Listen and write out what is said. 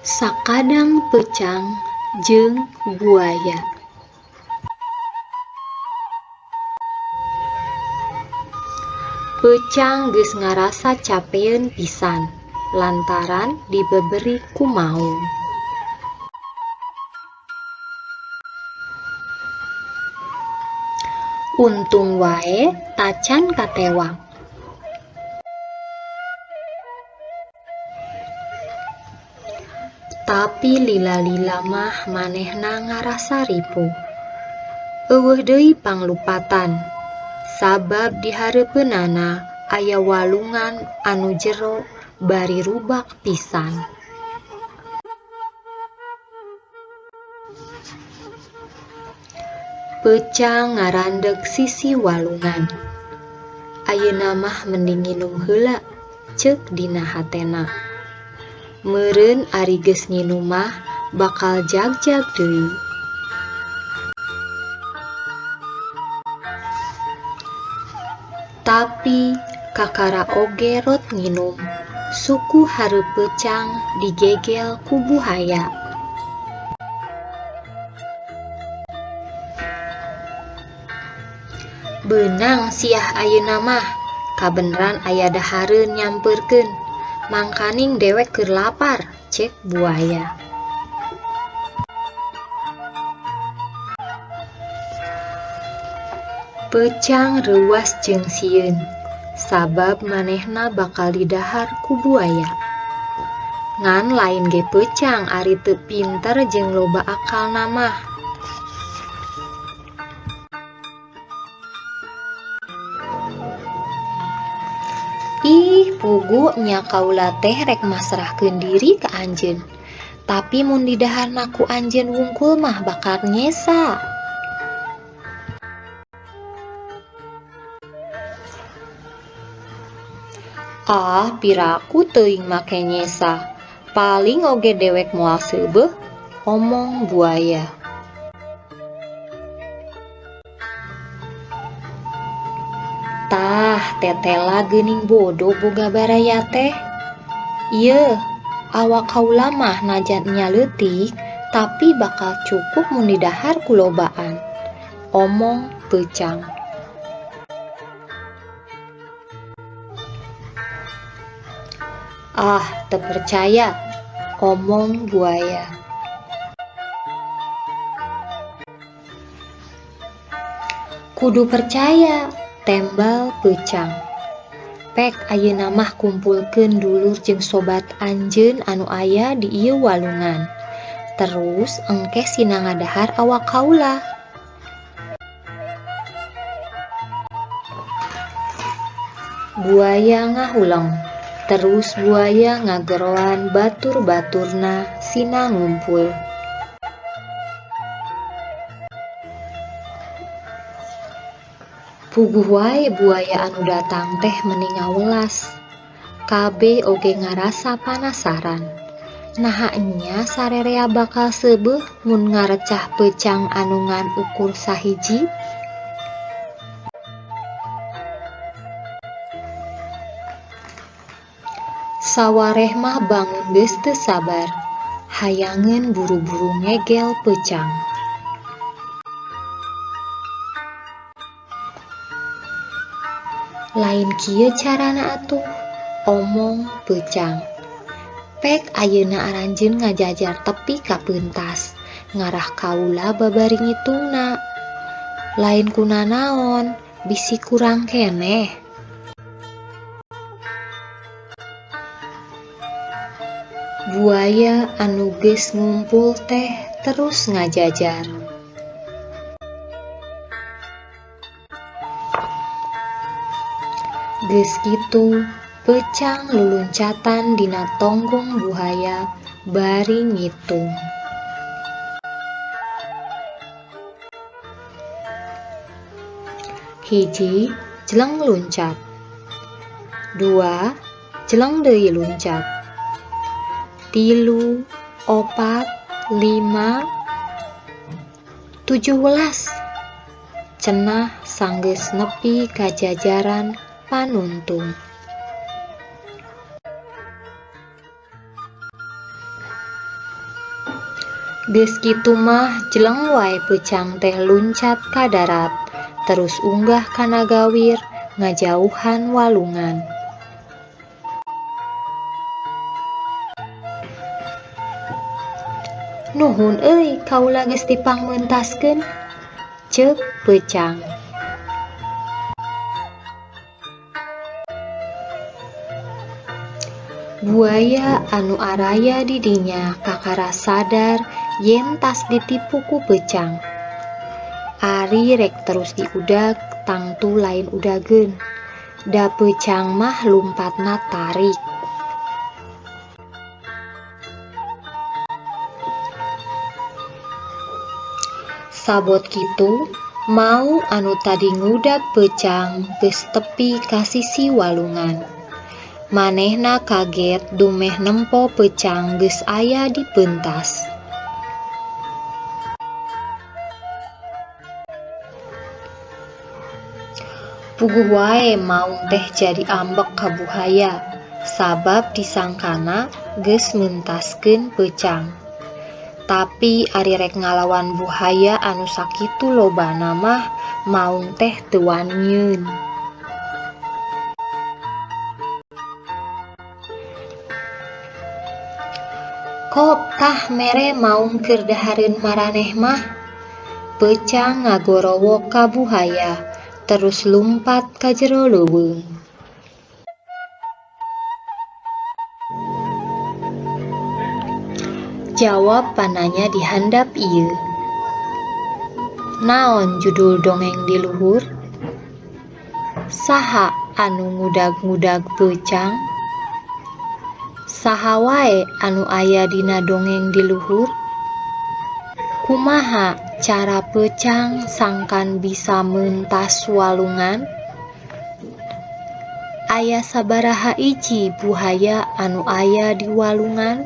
Sakadang pecang jeung buaya. Pecang geus ngarasa capeun pisan lantaran dibeberi ku maung. Untung wae tacan katewang. Tapi lila-lila mah manehna ngarasa ripuh. Eueuh deui panglupatan, sabab di hareupeunana aya walungan anu jero bari rubak pisan. Pecang ngarandeg sisi walungan. Ayeuna mah mending nginum heula, ceuk dina hatena. Meureun ari geus nginum mah bakal jag-jag deui. Tapi kakara oge rot nginum, suku hareup pecang digegel ku buaya. Beunang siah ayeuna mah, kabeneran aya dahareun nyampeurkeun. Mangkaning dewek keur lapar, cek buaya. Pecang reuas jeung sieun, sabab manehna bakal didahar ku buaya. Ngan lain ge pecang ari teu pinter jeung loba akalna mah. Ih, pugu nya kaula teh rek masrahkeun diri ka anjeun. Tapi mun didaharna ku anjeun wungkul mah bakal nyesa. Ah, piraku teuing make nyesa. Paling oge dewek moal seubeuh, omong buaya. Tah, tetela geuning bodoh boga baraya teh. Ieu, awak kaula mah najan nya leutik, tapi bakal cukup mun didahar ku lobaan. Omong pecang. Ah, teu percaya. Omong buaya. Kudu percaya. Tembal pecang. Pek ayeuna mah kumpulkeun dulur jeung sobat anjeun anu aya di ieu walungan. Terus engke sina ngadahar awak kaula. Buaya ngahuleng. Terus buaya ngageroan batur-baturna sina ngumpul. Puguh wae buaya anu datang teh meni ngawelas. Kabeh oge ngarasa panasaran. Naha nya sarerea bakal seubeuh mun ngarecah pecang anu ngan ukur sahiji? Sawareh mah bangun geus teu sabar. Hayangeun buru-buru ngegel pecang. Lain kieu carana atuh, omong pecang. Pek ayeuna aranjeun ngajajar tepi ka peuntas, ngarah kaula babari ngitungna. Lain kunanaon, bisi kurang keneh. Buaya anu geus ngumpul teh terus ngajajar. Geus kitu, pecang luluncatan dina tonggong buaya bari ngitung. Hiji, jeleng luncat. 2, jeleng deui luncat. 3, 4, 5, 17. Cenah sanggeus nepi ka jajaran panuntung. Geus kitu mah jeleng wae Peucang teh luncat ka darat, terus unggah kana gawir ngajauhan walungan. Nuhun euy kaula geus dipangmentaskeun, ceuk Peucang. Buaya anu araya di dinya kakara sadar yen tas ditipu ku Peucang. Ari rek terus diudag tangtu lain udageun. Da Peucang mah lumpatna tarik. Sabot kitu, mau anu tadi ngudag Peucang geus tepi ka sisi walungan. Manehna kaget dumeh nempo Peucang geus aya di peuntas. Puguh wae maung teh jadi ambek ka buhaya, sabab disangkana geus mentaskeun Peucang. Tapi ari rek ngalawan buhaya anu sakitu lobana mah maung teh teu wani nyieun. Kop tah mere maung keur dahareun maraneh mah? Peucang ngagorowo ka buhaya, terus lumpat ka jero leuweung. Jawab pananya di handap ieu. Naon judul dongeng di luhur? Saha anu ngudag-ngudag Peucang? Saha wae anu aya dina dongeng di luhur? Kumaha cara Peucang sangkan bisa meuntas walungan? Aya sabaraha iji buhaya anu aya di walungan?